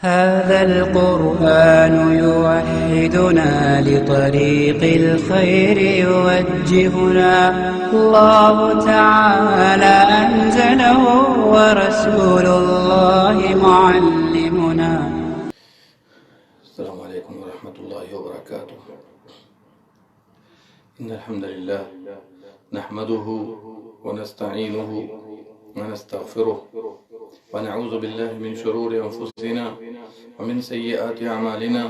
هذا القرآن يوحدنا لطريق الخير يوجهنا الله تعالى أنزله ورسول الله معلمنا. السلام عليكم ورحمة الله وبركاته. إن الحمد لله نحمده ونستعينه ونستغفره ونعوذ بالله من شرور أنفسنا ومن سيئات أعمالنا.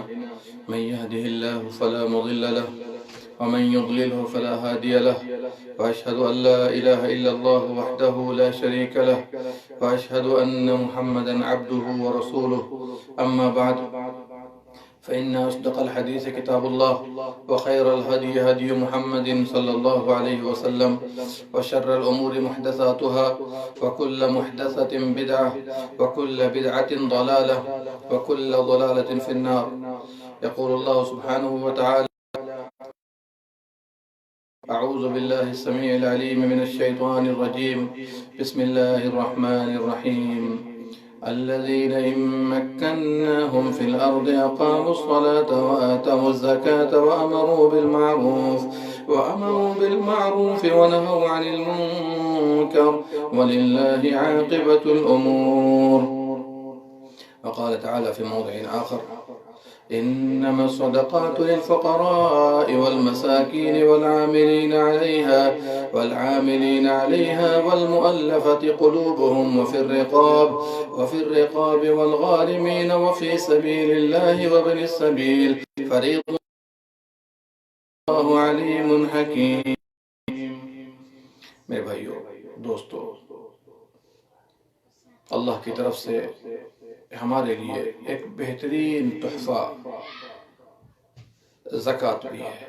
من يهده الله فلا مضل له ومن يضلله فلا هادي له، وأشهد أن لا إله إلا الله وحده لا شريك له، وأشهد أن محمدا عبده ورسوله. أما بعد، فإن أصدق الحديث كتاب الله، وخير الهدي هدي محمد صلى الله عليه وسلم، وشر الأمور محدثاتها، وكل محدثة بدعة، وكل بدعة ضلالة، وكل ضلالة في النار. يقول الله سبحانه وتعالى: أعوذ بالله السميع العليم من الشيطان الرجيم. بسم الله الرحمن الرحيم. الذين إن مكناهم في الأرض أقاموا الصلاة وآتوا الزكاة وأمروا بالمعروف ونهوا عن المنكر ولله عاقبة الأمور. وقال تعالى في موضع آخر: إنما الصدقات للفقراء والمساكين والعاملين عليها والمؤلفة قلوبهم وفي الرقاب والغارمين وفي سبيل الله وابن السبيل فريضة الله عليم حكيم. میرے بھائیو، دوستو، اللہ کی طرف سے ہمارے لیے ایک بہترین تحفہ زکوٰۃ بھی ہے،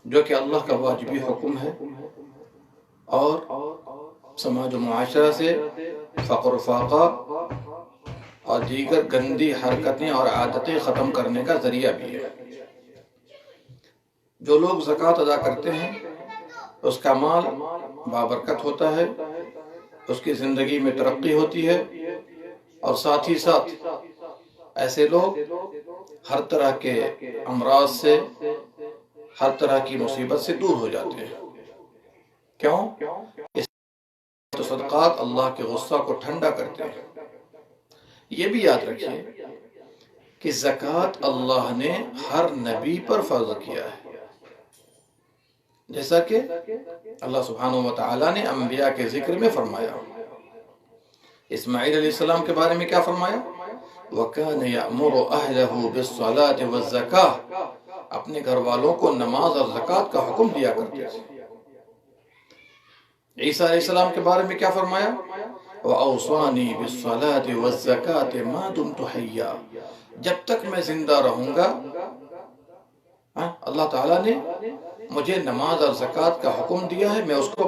جو کہ اللہ کا واجبی حکم ہے اور سماج و معاشرہ سے فقر و فاقہ اور دیگر گندی حرکتیں اور عادتیں ختم کرنے کا ذریعہ بھی ہے. جو لوگ زکوٰۃ ادا کرتے ہیں اس کا مال بابرکت ہوتا ہے، اس کی زندگی میں ترقی ہوتی ہے، اور ساتھ ہی ساتھ ایسے لوگ ہر طرح کے امراض سے، ہر طرح کی مصیبت سے دور ہو جاتے ہیں. کیوں؟ اس صدقات اللہ کے غصہ کو ٹھنڈا کرتے ہیں. یہ بھی یاد رکھیے کہ زکوٰۃ اللہ نے ہر نبی پر فرض کیا ہے، جیسا کہ اللہ سبحانہ وتعالی نے انبیاء کے ذکر میں فرمایا. اسماعیل علیہ السلام کے بارے میں کیا فرمایا؟ وَكَانَ يَأْمُرُ أَهْلَهُ بِالصَّلَاةِ وَالزَّكَاةِ، اپنے گھر والوں کو نماز اور زکوٰۃ کا حکم دیا کرتے تھے. عیسیٰ علیہ السلام کے بارے میں کیا فرمایا؟ وَأَوْصَانِي بِالصَّلَاةِ وَالزَّكَاةِ مَا دُمْتُ حَيًّا، جب تک میں زندہ رہوں گا اللہ تعالیٰ نے مجھے نماز اور زکوٰۃ کا حکم دیا ہے، میں اس کو.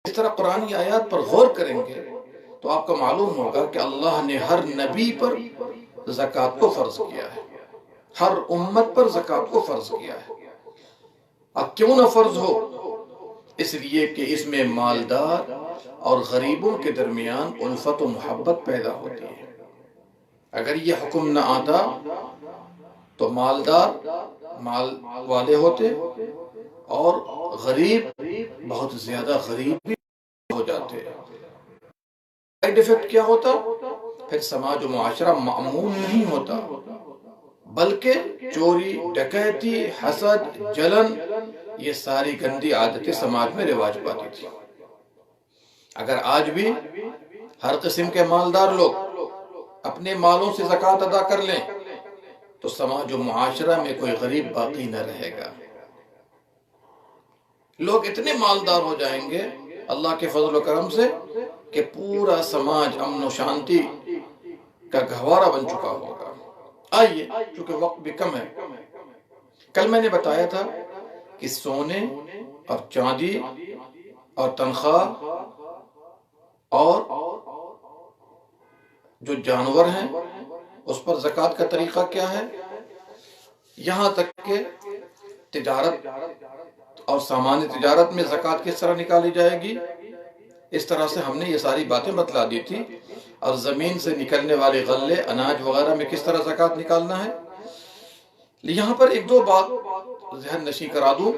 اس طرح قرآنی آیات پر غور کریں گے تو آپ کو معلوم ہوگا کہ اللہ نے ہر نبی پر زکوٰۃ کو فرض کیا ہے، ہر امت پر زکوٰۃ کو فرض کیا ہے. اب کیوں نہ فرض ہو؟ اس لیے کہ اس میں مالدار اور غریبوں کے درمیان الفت و محبت پیدا ہوتی ہے. اگر یہ حکم نہ آتا تو مالدار مال والے ہوتے اور غریب بہت زیادہ غریب بھی ہو جاتے. سائیڈ ایفیکٹ کیا ہوتا؟ پھر سماج و معاشرہ مأمون نہیں ہوتا، بلکہ چوری، ڈکیتی، حسد، جلن، یہ ساری گندی عادتیں سماج میں رواج پاتی تھی. اگر آج بھی ہر قسم کے مالدار لوگ اپنے مالوں سے زکوٰۃ ادا کر لیں تو سماج و معاشرہ میں کوئی غریب باقی نہ رہے گا. لوگ اتنے مالدار ہو جائیں گے اللہ کے فضل و کرم سے کہ پورا سماج امن و شانتی کا گہوارہ بن چکا ہوگا. آئیے، چونکہ وقت بھی کم ہے، کل میں نے بتایا تھا کہ سونے اور چاندی اور تنخواہ اور جو جانور ہیں اس پر زکوٰۃ کا طریقہ کیا ہے. یہاں تک کہ تجارت اور سامان تجارت میں زکوٰۃ کس طرح نکالی جائے گی، اس طرح سے ہم نے یہ ساری باتیں بتلا دی تھی. اور زمین سے نکلنے والے غلے اناج وغیرہ میں کس طرح زکوٰۃ نکالنا ہے۔ یہاں پر ایک دو بات ذہن نشین کرا دوں۔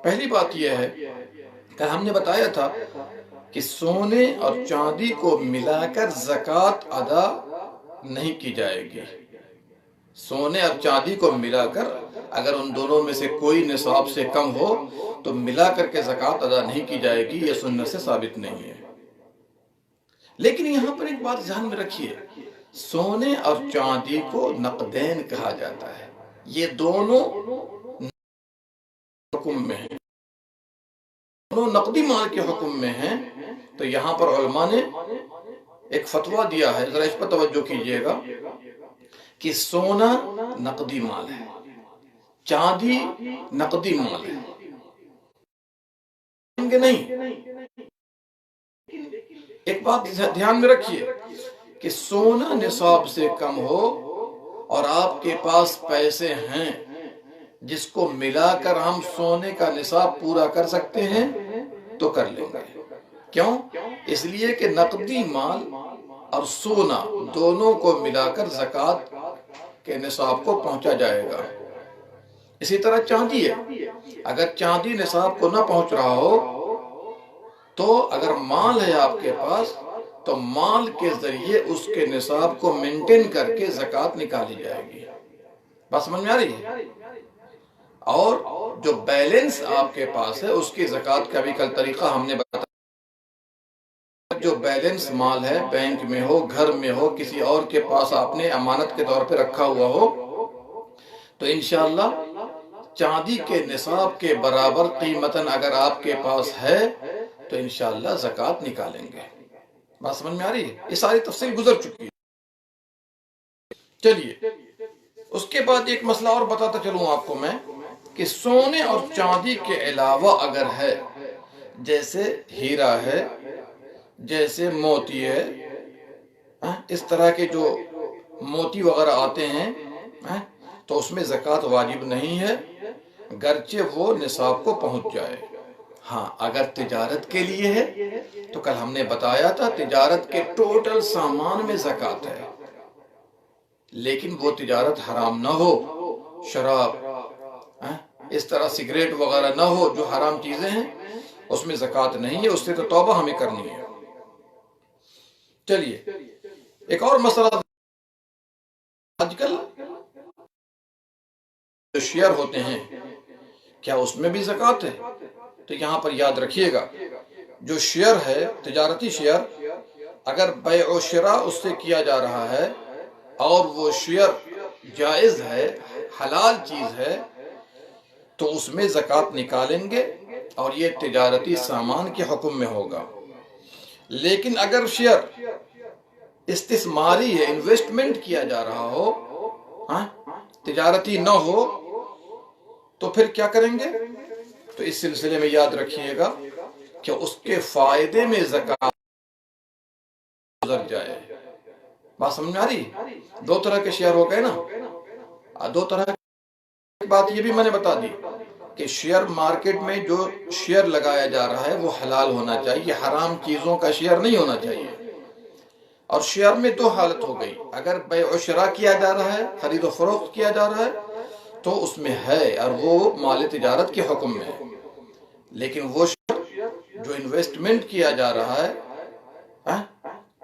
پہلی بات یہ ہے کہ ہم نے بتایا تھا کہ سونے اور چاندی کو ملا کر زکوٰۃ ادا نہیں کی جائے گی۔ سونے اور چاندی کو ملا کر اگر ان دونوں میں سے کوئی نصاب سے کم ہو تو ملا کر کے زکوٰۃ ادا نہیں کی جائے گی، یہ سنت سے ثابت نہیں ہے۔ لیکن یہاں پر ایک بات ذہن میں رکھیے، سونے اور چاندی کو نقدین کہا جاتا ہے، یہ دونوں حکم میں ہیں، دونوں نقدی مال کے حکم میں ہیں۔ تو یہاں پر علماء نے ایک فتویٰ دیا ہے، ذرا اس پر توجہ کیجئے گا، کہ سونا نقدی مال ہے، چاندی نقدی مال ہے، نہیں۔ ایک بات دھیان میں رکھیے کہ سونا نصاب سے کم ہو اور آپ کے پاس پیسے ہیں جس کو ملا کر ہم سونے کا نصاب پورا کر سکتے ہیں تو کر لیں گے۔ کیوں؟ اس لیے کہ نقدی مال اور سونا دونوں کو ملا کر زکوٰۃ کے نصاب کو پہنچا جائے گا۔ اسی طرح چاندی ہے، اگر چاندی نصاب کو نہ پہنچ رہا ہو تو اگر مال ہے آپ کے پاس تو مال کے ذریعے اس کے نصاب کو مینٹین کر کے زکوٰۃ نکالی جائے گی۔ بات سمجھ میں آ رہی ہے؟ اور جو بیلنس آپ کے پاس ہے اس کی زکوٰۃ کا بھی کل طریقہ ہم نے بتایا۔ جو بیلنس مال ہے، بینک میں ہو، گھر میں ہو، کسی اور کے پاس آپ نے امانت کے طور پہ رکھا ہوا ہو، تو انشاءاللہ چاندی کے نصاب کے برابر قیمتاً اگر آپ کے پاس ہے تو انشاءاللہ زکوٰۃ نکالیں گے۔ بات سمجھ میں آ رہی ہے؟ یہ ساری تفصیل گزر چکی ہے۔ چلیے، اس کے بعد ایک مسئلہ اور بتاتا چلوں آپ کو میں، کہ سونے اور چاندی کے علاوہ اگر ہے، جیسے ہیرا ہے، جیسے موتی ہے، اس طرح کے جو موتی وغیرہ آتے ہیں تو اس میں زکوٰۃ واجب نہیں ہے، گرچہ وہ نصاب کو پہنچ جائے۔ ہاں، اگر تجارت کے لیے ہے تو کل ہم نے بتایا تھا تجارت کے ٹوٹل سامان میں زکوٰۃ ہے، لیکن وہ تجارت حرام نہ ہو، شراب، اس طرح سگریٹ وغیرہ نہ ہو، جو حرام چیزیں ہیں اس میں زکوٰۃ نہیں ہے، اس سے تو توبہ ہمیں کرنی ہے۔ چلیے، ایک اور مسئلہ، آج کل جو شیئر ہوتے ہیں کیا اس میں بھی زکوٰۃ ہے؟ تو یہاں پر یاد رکھیے گا، جو شیئر ہے، تجارتی شیئر، اگر بیع و شراء اس سے کیا جا رہا ہے اور وہ شیئر جائز ہے، حلال چیز ہے، تو اس میں زکوٰۃ نکالیں گے اور یہ تجارتی سامان کے حکم میں ہوگا۔ لیکن اگر شیئر استثماری ہے، انویسٹمنٹ کیا جا رہا ہو، تجارتی نہ ہو، تو پھر کیا کریں گے؟ تو اس سلسلے میں یاد رکھیے گا کہ اس کے فائدے میں زکوٰۃ گزر جائے۔ بات سمجھ میں آ رہی؟ دو طرح کے شیئر ہو گئے نا، دو طرح کی بات یہ بھی میں نے بتا دی کہ شیئر مارکیٹ میں جو شیئر لگایا جا رہا ہے وہ حلال ہونا چاہیے، حرام چیزوں کا شیئر نہیں ہونا چاہیے۔ اور شیئر میں دو حالت ہو گئی، اگر بیع و شراء کیا جا رہا ہے، خرید و فروخت کیا جا رہا ہے، تو اس میں ہے اور وہ مال تجارت کے حکم میں ہے۔ لیکن وہ شیئر جو انویسٹمنٹ کیا جا رہا ہے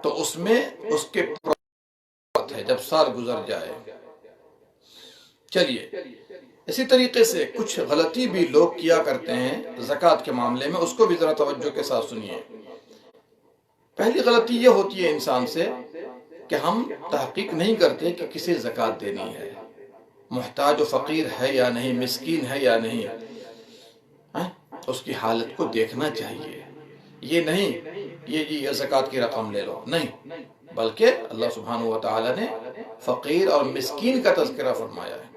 تو اس میں اس کے پروفٹ ہے جب سال گزر جائے۔ چلیے، اسی طریقے سے کچھ غلطی بھی لوگ کیا کرتے ہیں زکوٰۃ کے معاملے میں، اس کو بھی ذرا توجہ کے ساتھ سنیے۔ پہلی غلطی یہ ہوتی ہے انسان سے کہ ہم تحقیق نہیں کرتے کہ کسے زکوٰۃ دینی ہے، محتاج و فقیر ہے یا نہیں، مسکین ہے یا نہیں، اس کی حالت کو دیکھنا چاہیے۔ یہ نہیں یہ زکوٰۃ کی رقم لے لو، نہیں، بلکہ اللہ سبحانہ و تعالی نے فقیر اور مسکین کا تذکرہ فرمایا ہے۔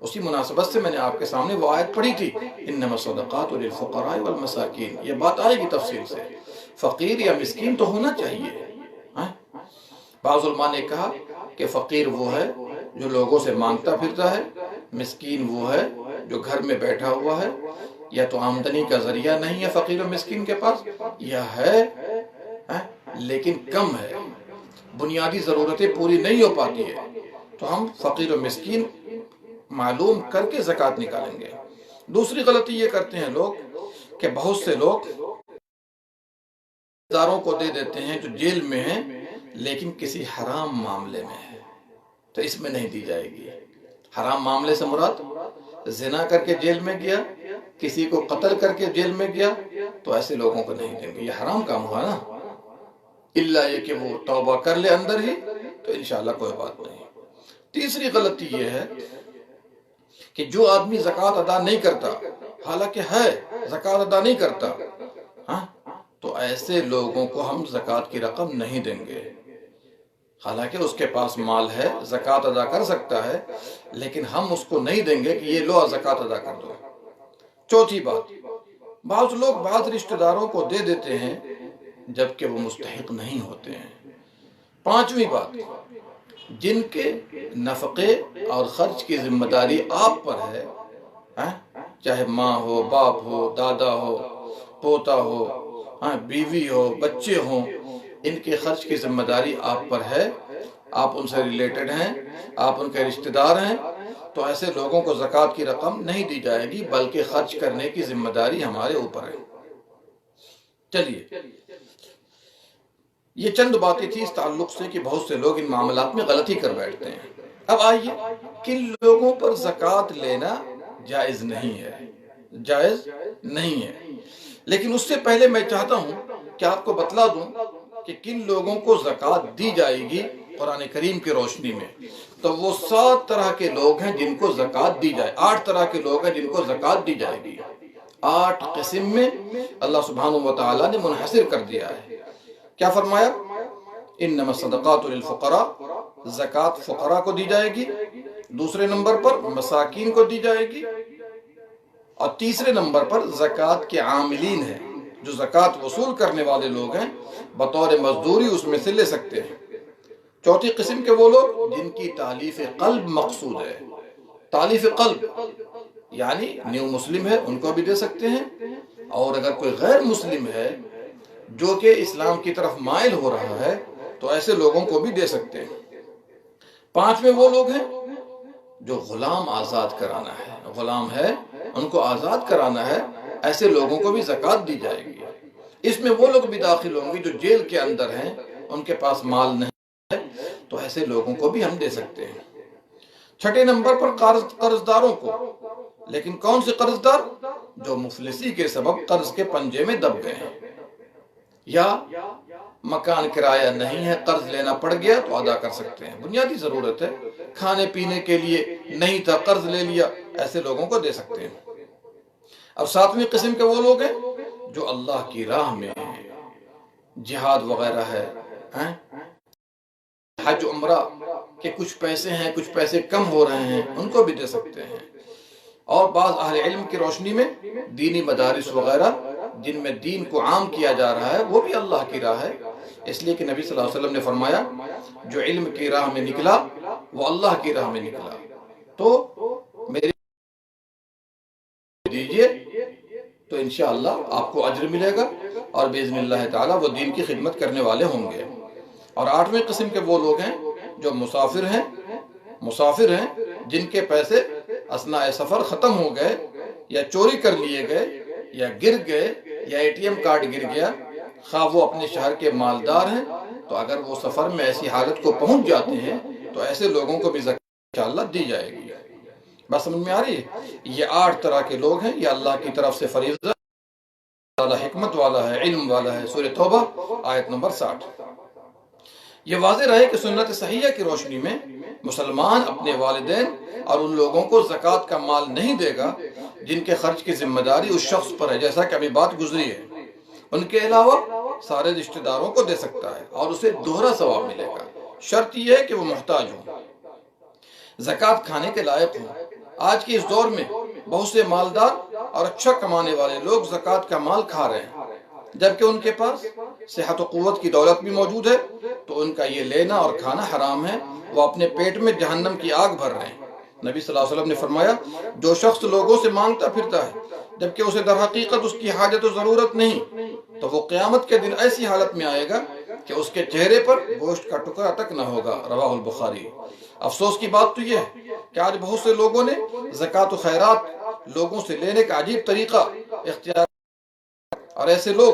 اسی مناسبت سے میں نے آپ کے سامنے وہ آیت پڑھی تھی، انما الصدقات للفقراء والمساکین، یہ بات آئے گی تفصیل سے، فقیر یا مسکین تو ہونا چاہیے۔ بعض علماء نے کہا کہ فقیر وہ ہے جو لوگوں سے مانگتا پھرتا ہے، مسکین وہ ہے جو گھر میں بیٹھا ہوا ہے، یا تو آمدنی کا ذریعہ نہیں ہے فقیر و مسکین کے پاس، یا ہے لیکن کم ہے۔ بنیادی ضرورتیں پوری نہیں ہو پاتی ہے تو ہم فقیر و مسکین معلوم کر کے زکوٰۃ نکالیں گے۔ دوسری غلطی یہ کرتے ہیں لوگ کہ بہت سے لوگ داروں کو دے دیتے ہیں جو جیل میں ہیں لیکن کسی حرام معاملے میں ہے، تو اس میں نہیں دی جائے گی۔ حرام معاملے سے مراد زنا کر کے جیل میں گیا، کسی کو قتل کر کے جیل میں گیا، تو ایسے لوگوں کو نہیں دیں گے، یہ حرام کام ہوا نا، الا یہ کہ وہ توبہ کر لے اندر ہی تو انشاءاللہ کوئی بات نہیں۔ تیسری غلطی یہ ہے کہ جو آدمی زکوٰۃ ادا نہیں کرتا، حالانکہ ہے زکوٰۃ ادا نہیں کرتا، ہاں تو ایسے لوگوں کو ہم زکوٰۃ کی رقم نہیں دیں گے، حالانکہ اس کے پاس مال ہے، زکوٰۃ ادا کر سکتا ہے، لیکن ہم اس کو نہیں دیں گے کہ یہ لو زکوٰۃ ادا کر دو۔ چوتھی بات، بعض لوگ بعض رشتہ داروں کو دے دیتے ہیں جبکہ وہ مستحق نہیں ہوتے ہیں۔ پانچویں بات، جن کے نفقے اور خرچ کی ذمہ داری آپ پر ہے، چاہے ماں ہو، باپ ہو، دادا ہو، پوتا ہو، بیوی ہو، بچے ہوں، ان کے خرچ کی ذمہ داری آپ پر ہے، آپ ان سے ریلیٹڈ ہیں، آپ ان کے رشتہ دار ہیں، تو ایسے لوگوں کو زکوٰۃ کی رقم نہیں دی جائے گی، بلکہ خرچ کرنے کی ذمہ داری ہمارے اوپر ہے۔ چلیے، یہ چند باتیں تھی اس تعلق سے کہ بہت سے لوگ ان معاملات میں غلطی کر بیٹھتے ہیں۔ اب آئیے، کن لوگوں پر زکوٰۃ لینا جائز نہیں ہے؟ جائز نہیں ہے، لیکن اس سے پہلے میں چاہتا ہوں کہ آپ کو بتلا دوں کہ کن لوگوں کو زکوٰۃ دی جائے گی قرآن کریم کی روشنی میں۔ تو وہ 7 طرح کے لوگ ہیں جن کو زکوٰۃ دی جائے، 8 طرح کے لوگ ہیں جن کو زکوٰۃ دی جائے گی۔ 8 قسم میں اللہ سبحانہ و تعالیٰ نے منحصر کر دیا ہے۔ کیا فرمایا؟ انما الصدقات للفقراء، زکوٰۃ فقراء کو دی جائے گی، دوسرے نمبر پر مساکین کو دی جائے گی، اور تیسرے نمبر پر زکوٰۃ کے عاملین ہیں، جو زکوٰۃ وصول کرنے والے لوگ ہیں، بطور مزدوری اس میں سے لے سکتے ہیں۔ چوتھی قسم کے وہ لوگ جن کی تالیف قلب مقصود ہے، تالیف قلب یعنی نیو مسلم ہے، ان کو بھی دے سکتے ہیں، اور اگر کوئی غیر مسلم ہے جو کہ اسلام کی طرف مائل ہو رہا ہے تو ایسے لوگوں کو بھی دے سکتے ہیں۔ 5ویں وہ لوگ ہیں جو غلام آزاد کرانا ہے، غلام ہے ان کو آزاد کرانا ہے، ایسے لوگوں کو بھی زکوٰۃ دی جائے گی۔ اس میں وہ لوگ بھی داخل ہوں گے جو جیل کے اندر ہیں، ان کے پاس مال نہیں ہے، تو ایسے لوگوں کو بھی ہم دے سکتے ہیں۔ 6 نمبر پر قرض داروں کو، لیکن کون سے قرض دار؟ جو مفلسی کے سبب قرض کے پنجے میں دب گئے ہیں، یا مکان کرایہ نہیں ہے، قرض لینا پڑ گیا تو ادا کر سکتے ہیں، بنیادی ضرورت ہے، کھانے پینے کے لیے نہیں تھا قرض لے لیا، ایسے لوگوں کو دے سکتے ہیں۔ اب 7ویں قسم کے وہ لوگ ہیں جو اللہ کی راہ میں ہیں، جہاد وغیرہ ہے، حج عمرہ کے کچھ پیسے ہیں، کچھ پیسے کم ہو رہے ہیں، ان کو بھی دے سکتے ہیں۔ اور بعض اہل علم کی روشنی میں دینی مدارس وغیرہ جن میں دین کو عام کیا جا رہا ہے، وہ بھی اللہ کی راہ ہے، اس لیے کہ نبی صلی اللہ علیہ وسلم نے فرمایا جو علم کی راہ میں نکلا وہ اللہ کی راہ میں نکلا، تو میرے دیجئے تو انشاءاللہ آپ کو اجر ملے گا، اور باذن اللہ تعالی وہ دین کی خدمت کرنے والے ہوں گے۔ اور 8ویں قسم کے وہ لوگ ہیں جو مسافر ہیں جن کے پیسے اثناء سفر ختم ہو گئے، یا چوری کر لیے گئے، یا گر گئے، یا ATM کارڈ گر گیا، خواہ وہ اپنے شہر کے مالدار ہیں، تو اگر وہ سفر میں ایسی حالت کو پہنچ جاتے ہیں تو ایسے لوگوں کو بھی زکوٰۃ انشاءاللہ دی جائے گی۔ بات سمجھ میں آ رہی ہے؟ یہ 8 طرح کے لوگ ہیں، یہ اللہ کی طرف سے فریضہ، اللہ حکمت والا ہے، علم والا ہے۔ سورہ توبہ آیت نمبر 60۔ یہ واضح رہے کہ سنت صحیحہ کی روشنی میں مسلمان اپنے والدین اور ان لوگوں کو زکوٰۃ کا مال نہیں دے گا جن کے خرچ کی ذمہ داری اس شخص پر ہے، جیسا کہ ابھی بات گزری ہے۔ ان کے علاوہ سارے رشتہ داروں کو دے سکتا ہے اور اسے دوہرا ثواب ملے گا، شرط یہ ہے کہ وہ محتاج ہوں، زکوٰۃ کھانے کے لائق ہوں۔ آج کے اس دور میں بہت سے مالدار اور اچھا کمانے والے لوگ زکوٰۃ کا مال کھا رہے ہیں، جبکہ ان کے پاس صحت و قوت کی دولت بھی موجود ہے، تو ان کا یہ لینا اور کھانا حرام ہے، وہ اپنے پیٹ میں جہنم کی آگ بھر رہے ہیں۔ نبی صلی اللہ علیہ وسلم نے فرمایا جو شخص لوگوں سے مانگتا پھرتا ہے جبکہ اسے در حقیقت اس کی حاجت و ضرورت نہیں، تو وہ قیامت کے دن ایسی حالت میں آئے گا کہ اس کے چہرے پر گوشت کا ٹکڑا تک نہ ہوگا، رواہ البخاری۔ افسوس کی بات تو یہ ہے کہ آج بہت سے لوگوں نے زکوٰۃ و خیرات لوگوں سے لینے کا عجیب طریقہ اختیار، اور ایسے لوگ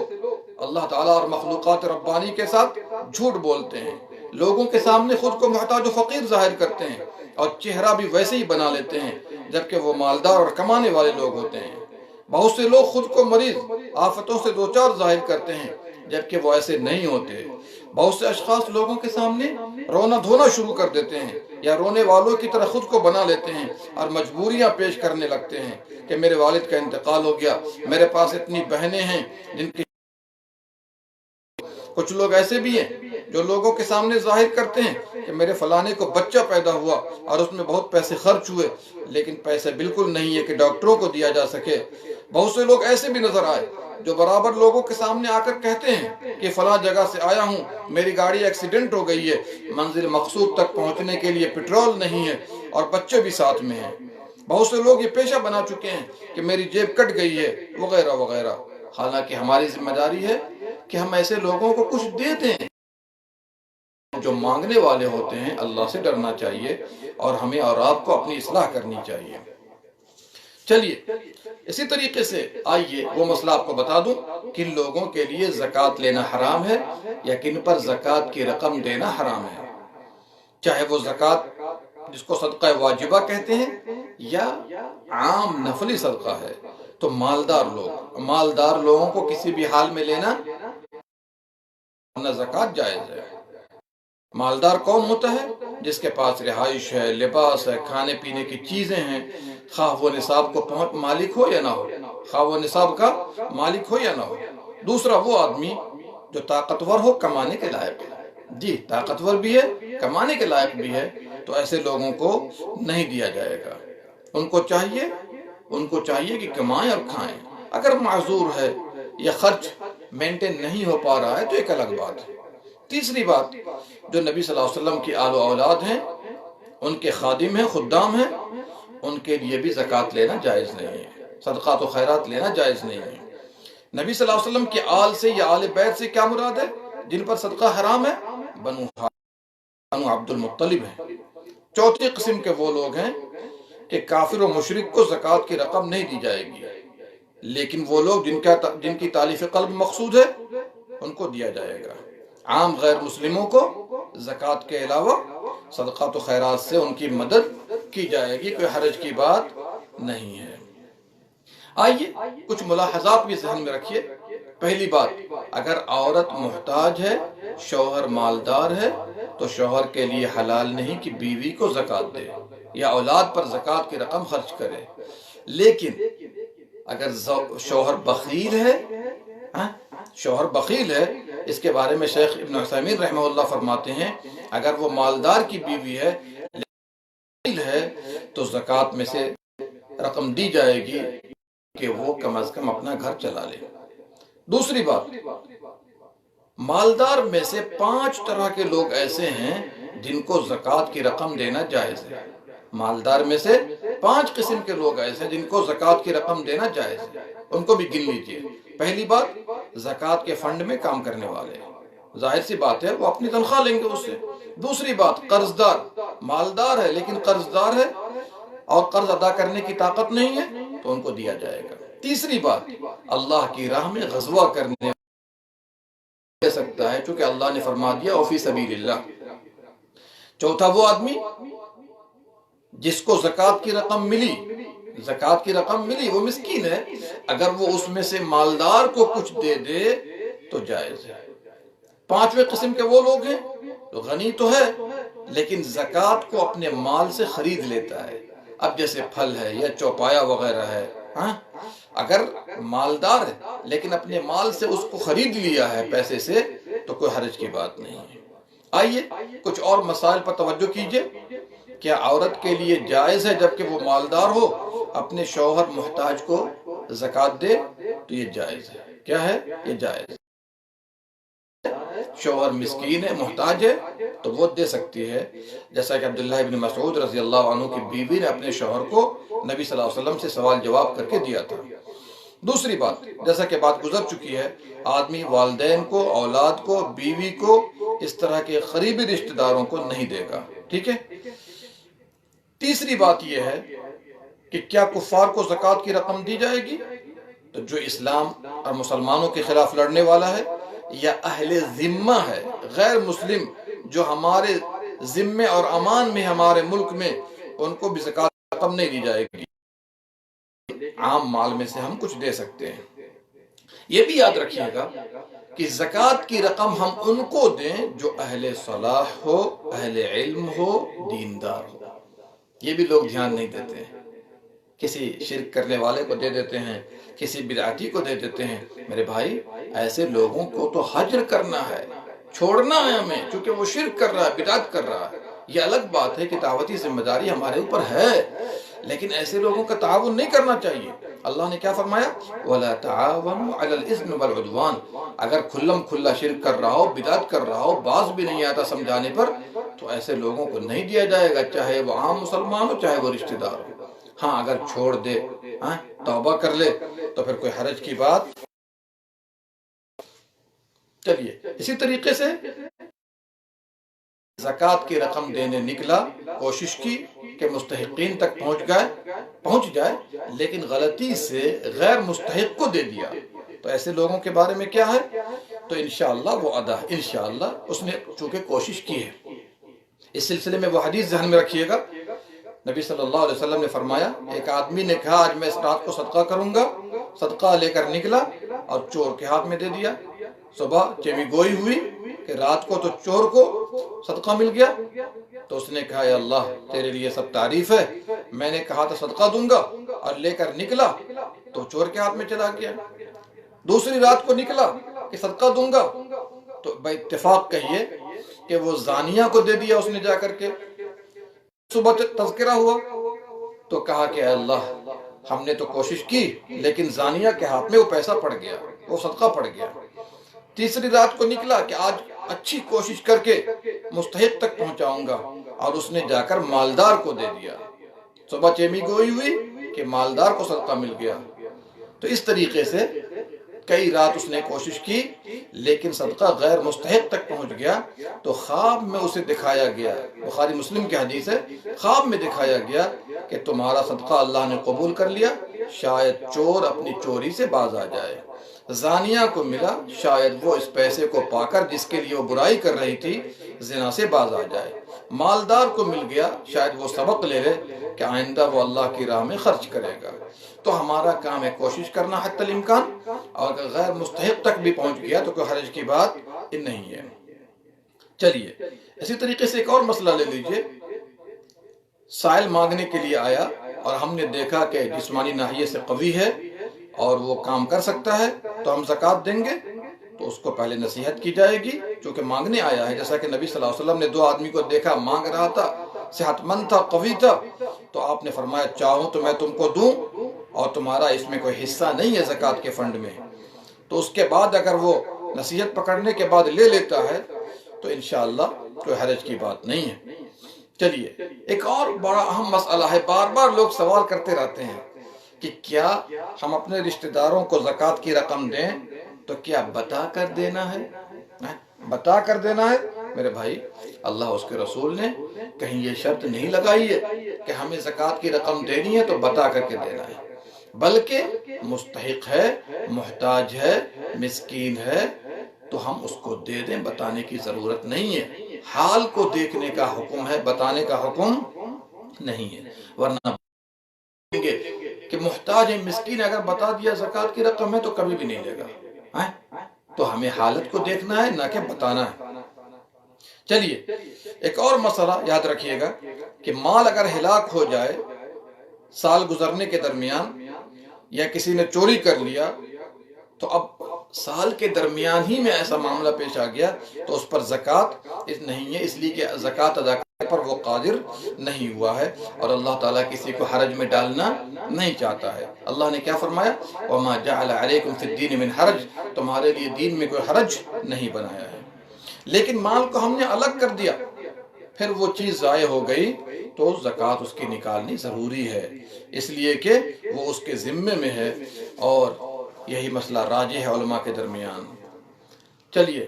اللہ تعالیٰ اور مخلوقات ربانی کے ساتھ جھوٹ بولتے ہیں، لوگوں کے سامنے خود کو محتاج و فقیر ظاہر کرتے ہیں اور چہرہ بھی ویسے ہی بنا لیتے ہیں جبکہ وہ مالدار اور کمانے والے لوگ ہوتے ہیں۔ بہت سے لوگ خود کو مریض، آفتوں سے دوچار ظاہر کرتے ہیں جبکہ وہ ایسے نہیں ہوتے۔ بہت سے اشخاص لوگوں کے سامنے رونا دھونا شروع کر دیتے ہیں یا رونے والوں کی طرح خود کو بنا لیتے ہیں اور مجبوریاں پیش کرنے لگتے ہیں کہ میرے والد کا انتقال ہو گیا، میرے پاس اتنی بہنیں ہیں جن کی، کچھ لوگ ایسے بھی ہیں جو لوگوں کے سامنے ظاہر کرتے ہیں کہ میرے فلانے کو بچہ پیدا ہوا اور اس میں بہت پیسے خرچ ہوئے، لیکن پیسے بالکل نہیں ہے کہ ڈاکٹروں کو دیا جا سکے۔ بہت سے لوگ ایسے بھی نظر آئے جو برابر لوگوں کے سامنے آ کر کہتے ہیں کہ فلاں جگہ سے آیا ہوں، میری گاڑی ایکسیڈنٹ ہو گئی ہے، منزل مقصود تک پہنچنے کے لیے پیٹرول نہیں ہے اور بچے بھی ساتھ میں ہیں۔ بہت سے لوگ یہ پیشہ بنا چکے ہیں کہ میری جیب کٹ گئی ہے، وغیرہ وغیرہ۔ حالانکہ ہماری ذمہ داری ہے کہ ہم ایسے لوگوں کو کچھ دے دیں۔ جو مانگنے والے ہوتے ہیں اللہ سے ڈرنا چاہیے اور ہمیں اور آپ کو اپنی اصلاح کرنی چاہیے۔ چلیے اسی طریقے سے آئیے وہ مسئلہ آپ کو بتا دوں، کن لوگوں کے لیے زکوٰۃ لینا حرام ہے یا کن پر زکوٰۃ کی رقم دینا حرام ہے، چاہے وہ زکوٰۃ جس کو صدقہ واجبہ کہتے ہیں یا عام نفلی صدقہ ہے۔ تو مالدار لوگوں کو کسی بھی حال میں لینا نہ زکوٰۃ جائز ہے۔ مالدار کون ہوتا ہے؟ جس کے پاس رہائش ہے، لباس ہے، کھانے پینے کی چیزیں ہیں، خواہ وہ نصاب کو مالک ہو یا نہ ہو، خواہ وہ نصاب کا مالک ہو یا نہ ہو۔ دوسرا وہ آدمی جو طاقتور ہو، کمانے کے لائق ہے، جی طاقتور بھی ہے، کمانے کے لائق بھی ہے، تو ایسے لوگوں کو نہیں دیا جائے گا۔ ان کو چاہیے کہ کمائیں اور کھائیں۔ اگر معذور ہے یا خرچ مینٹین نہیں ہو پا رہا ہے تو ایک الگ بات ہے۔ تیسری بات، جو نبی صلی اللہ علیہ وسلم کی آل و اولاد ہیں، ان کے خادم ہیں، خدام ہیں، ان کے لیے بھی زکوٰۃ لینا جائز نہیں ہے، صدقات و خیرات لینا جائز نہیں ہے۔ نبی صلی اللہ علیہ وسلم کے آل سے یا آل بیت سے کیا مراد ہے؟ جن پر صدقہ حرام ہے، بنو عبد المطلب ہیں۔ چوتھی قسم کے وہ لوگ ہیں کہ کافر و مشرک کو زکوٰۃ کی رقم نہیں دی جائے گی، لیکن وہ لوگ جن کی تالیف قلب مقصود ہے ان کو دیا جائے گا۔ عام غیر مسلموں کو زکوٰۃ کے علاوہ صدقات و خیرات سے ان کی مدد کی جائے گی، کوئی حرج کی بات نہیں ہے۔ آئیے کچھ ملاحظات بھی ذہن میں رکھیے۔ پہلی بات، اگر عورت محتاج ہے، شوہر مالدار ہے، تو شوہر کے لیے حلال نہیں کہ بیوی کو زکوٰۃ دے یا اولاد پر زکوٰۃ کی رقم خرچ کرے۔ لیکن اگر شوہر بخیل ہے، اس کے بارے میں شیخ ابن عثیمین رحمہ اللہ فرماتے ہیں، اگر وہ مالدار کی بیوی ہے تو زکوٰۃ میں سے رقم دی جائے گی کہ وہ کم از کم اپنا گھر چلا لے۔ دوسری بات، مالدار میں سے 5 طرح کے لوگ ایسے ہیں جن کو زکوٰۃ کی رقم دینا جائز ہے۔ مالدار میں سے 5 قسم کے لوگ ایسے ہیں جن کو زکوٰۃ کی رقم دینا جائز ہے، ان کو بھی گن لیجئے۔ پہلی بات، زکوٰۃ کے فنڈ میں کام کرنے والے، ظاہر سی بات ہے وہ اپنی تنخواہ لیں گے اس سے۔ دوسری بات، قرض دار، مالدار ہے لیکن قرض دار ہے اور قرض ادا کرنے کی طاقت نہیں ہے تو ان کو دیا جائے گا۔ تیسری بات، اللہ کی راہ میں غزوہ کرنے دے سکتا ہے چونکہ اللہ نے فرما دیا وفی سبیل اللہ۔ چوتھا وہ آدمی جس کو زکوٰۃ کی رقم ملی، وہ مسکین ہے، اگر وہ اس میں سے مالدار کو کچھ دے دے تو جائز ہے۔ 5ویں قسم کے وہ لوگ ہیں تو غنی تو ہے لیکن زکوٰۃ کو اپنے مال سے خرید لیتا ہے۔ اب جیسے پھل ہے یا چوپایا وغیرہ ہے، اگر مالدار ہے لیکن اپنے مال سے اس کو خرید لیا ہے پیسے سے تو کوئی حرج کی بات نہیں ہے۔ آئیے کچھ اور مسائل پر توجہ کیجئے۔ کیا عورت کے لیے جائز ہے جبکہ وہ مالدار ہو اپنے شوہر محتاج کو زکوٰۃ دے؟ تو یہ جائز ہے۔ کیا ہے؟ یہ جائز ہے۔ شوہر مسکین ہے، محتاج ہے تو وہ دے سکتی ہے، جیسا کہ عبداللہ ابن مسعود رضی اللہ عنہ کی بیوی نے اپنے شوہر کو نبی صلی اللہ علیہ وسلم سے سوال جواب کر کے دیا تھا۔ دوسری بات، جیسا کہ بات گزر چکی ہے، آدمی والدین کو، اولاد کو، بیوی کو، اس طرح کے قریبی رشتہ داروں کو نہیں دے گا، ٹھیک ہے۔ تیسری بات یہ ہے کہ کیا کفار کو زکوٰۃ کی رقم دی جائے گی؟ تو جو اسلام اور مسلمانوں کے خلاف لڑنے والا ہے، یا اہل ذمہ ہے، غیر مسلم جو ہمارے ذمے اور امان میں ہمارے ملک میں، ان کو بھی زکوٰۃ کی رقم نہیں دی جائے گی، عام مال میں سے ہم کچھ دے سکتے ہیں۔ یہ بھی یاد رکھیے گا کہ زکوٰۃ کی رقم ہم ان کو دیں جو اہل صلاح ہو، اہل علم ہو، دیندار ہو۔ یہ بھی لوگ دھیان نہیں دیتے ہیں، کسی شرک کرنے والے کو دے دیتے ہیں، کسی بدعتی کو دے دیتے ہیں۔ میرے بھائی، ایسے لوگوں کو تو حجر کرنا ہے، چھوڑنا ہے ہمیں، چونکہ وہ شرک کر رہا ہے، بدعت کر رہا ہے۔ یہ الگ بات ہے کہ دعوتی ذمہ داری ہمارے اوپر ہے، لیکن ایسے لوگوں کا تعاون نہیں کرنا چاہیے۔ اللہ نے کیا فرمایا؟ وَلَا تَعَاوَنُوا عَلَى الْإِثْمِ وَالْعُدْوَانِ۔ اگر کھلم کھلا شرک کر رہا ہو، بدعت کر رہا ہو، باز بھی نہیں آتا سمجھانے پر، تو ایسے لوگوں کو نہیں دیا جائے گا، چاہے وہ عام مسلمان ہو، چاہے وہ رشتہ دار ہو۔ ہاں، اگر چھوڑ دے، توبہ کر لے، تو پھر کوئی حرج کی بات۔ چلیے، اسی طریقے سے زکوٰۃ کی رقم دینے نکلا، کوشش کی کہ مستحقین تک پہنچ جائے، لیکن غلطی سے غیر مستحق کو دے دیا، تو ایسے لوگوں کے بارے میں کیا ہے؟ تو انشاءاللہ وہ ادا ہے، انشاءاللہ اس نے چونکہ کوشش کی ہے۔ اس سلسلے میں وہ حدیث ذہن میں رکھیے گا، نبی صلی اللہ علیہ وسلم نے فرمایا، ایک آدمی نے کہا آج میں اس رات کو صدقہ کروں گا، صدقہ لے کر نکلا اور چور کے ہاتھ میں دے دیا۔ صبح چیمی گوئی ہوئی کہ رات کو تو چور کو صدقہ مل گیا، تو اس نے کہا اے اللہ تیرے لیے سب تعریف ہے، میں نے کہا تھا صدقہ دوں گا اور لے کر نکلا تو چور کے ہاتھ میں چلا گیا۔ دوسری رات کو نکلا کہ صدقہ دوں گا، تو بے اتفاق کہیے کہ وہ زانیہ کو دے دیا اس نے جا کر کے۔ صبح تذکرہ ہوا تو کہا کہ اے اللہ ہم نے تو کوشش کی، لیکن زانیہ کے ہاتھ میں وہ پیسہ پڑ گیا، وہ صدقہ پڑ گیا۔ تیسری رات کو نکلا کہ آج اچھی کوشش کر کے مستحق تک پہنچاؤں گا، اور اس نے جا کر مالدار کو دے دیا۔ صبح چیمی گوئی ہوئی کہ مالدار کو صدقہ مل گیا۔ تو اس طریقے سے کئی رات اس نے کوشش کی، لیکن صدقہ غیر مستحق تک پہنچ گیا، تو خواب میں اسے دکھایا گیا، بخاری مسلم کی حدیث ہے، خواب میں دکھایا گیا کہ تمہارا صدقہ اللہ نے قبول کر لیا، شاید چور اپنی چوری سے باز آ جائے۔ زانیہ کو ملا، شاید وہ اس پیسے کو پا کر جس کے لیے وہ برائی کر رہی تھی زنا سے باز آ جائے۔ مالدار کو مل گیا، شاید وہ سبق لے لے کہ آئندہ وہ اللہ کی راہ میں خرچ کرے گا۔ تو ہمارا کام ہے کوشش کرنا حتی الامکان، اور اگر غیر مستحق تک بھی پہنچ گیا تو کوئی حرج کی بات نہیں ہے۔ چلیے، اسی طریقے سے ایک اور مسئلہ لے لیجئے۔ سائل مانگنے کے لیے آیا اور ہم نے دیکھا کہ جسمانی ناحیے سے قوی ہے اور وہ کام کر سکتا ہے، تو ہم زکوٰۃ دیں گے۔ تو اس کو پہلے نصیحت کی جائے گی، چونکہ مانگنے آیا ہے۔ جیسا کہ نبی صلی اللہ علیہ وسلم نے دو آدمی کو دیکھا، مانگ رہا تھا، صحت مند تھا، قوی تھا، تو آپ نے فرمایا چاہوں تو میں تم کو دوں، اور تمہارا اس میں کوئی حصہ نہیں ہے زکوٰۃ کے فنڈ میں۔ تو اس کے بعد اگر وہ نصیحت پکڑنے کے بعد لے لیتا ہے تو انشاءاللہ کوئی حرج کی بات نہیں ہے۔ چلیے، ایک اور بڑا اہم مسئلہ ہے، بار بار لوگ سوال کرتے رہتے ہیں کہ کیا ہم اپنے رشتہ داروں کو زکوٰۃ کی رقم دیں تو کیا بتا کر دینا ہے؟ بتا کر دینا ہے؟ میرے بھائی، اللہ اس کے رسول نے کہیں یہ شرط نہیں لگائی ہے کہ ہمیں زکوٰۃ کی رقم دینی ہے تو بتا کر کے دینا ہے، بلکہ مستحق ہے، محتاج ہے، مسکین ہے تو ہم اس کو دے دیں، بتانے کی ضرورت نہیں ہے۔ حال کو دیکھنے کا حکم ہے، بتانے کا حکم نہیں ہے۔ ورنہ کہ محتاج ہے، مسکین ہے، اگر بتا دیا زکوٰۃ کی رقم ہے تو کبھی بھی نہیں لے گا۔ تو ہمیں حالت کو دیکھنا ہے، نہ کہ بتانا ہے۔ چلیے، ایک اور مسئلہ یاد رکھیے گا کہ مال اگر ہلاک ہو جائے سال گزرنے کے درمیان، یا کسی نے چوری کر لیا، تو اب سال کے درمیان ہی میں ایسا معاملہ پیش آ گیا تو اس پر زکوٰۃ نہیں ہے، اس لیے کہ زکوٰۃ ادا کرنے پر وہ قادر نہیں ہوا ہے، اور اللہ تعالیٰ کسی کو حرج میں ڈالنا نہیں چاہتا ہے۔ اللہ نے کیا فرمایا؟ وَمَا جَعَلَ عَلَيْكُمْ فِي الدِّينِ مِنْ حَرَجٍ، تمہارے لیے دین میں کوئی حرج نہیں بنایا ہے۔ لیکن مال کو ہم نے الگ کر دیا، پھر وہ چیز ضائع ہو گئی تو زکوٰۃ اس کی نکالنی ضروری ہے، اس لیے کہ وہ اس کے ذمے میں ہے، اور یہی مسئلہ راجح ہے علماء کے درمیان۔ چلیے،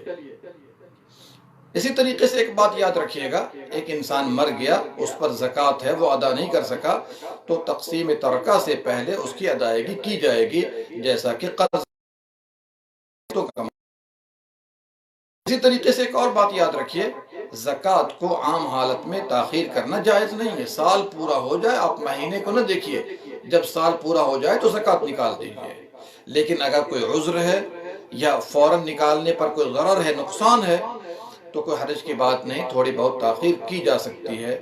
اسی طریقے سے ایک بات یاد رکھیے گا، ایک انسان مر گیا، اس پر زکوٰۃ ہے، وہ ادا نہیں کر سکا، تو تقسیم ترکہ سے پہلے اس کی ادائیگی کی جائے گی، جیسا کہ قرض۔ اسی طریقے سے ایک اور بات یاد رکھیے، زکوٰۃ کو عام حالت میں تاخیر کرنا جائز نہیں ہے۔ سال پورا ہو جائے، آپ مہینے کو نہ دیکھیے، جب سال پورا ہو جائے تو زکوٰۃ نکال دیجیے۔ لیکن اگر کوئی عذر ہے یا فوراً نکالنے پر کوئی ضرر ہے، نقصان ہے، تو کوئی حرج کی بات نہیں، تھوڑی بہت تاخیر کی جا سکتی ہے۔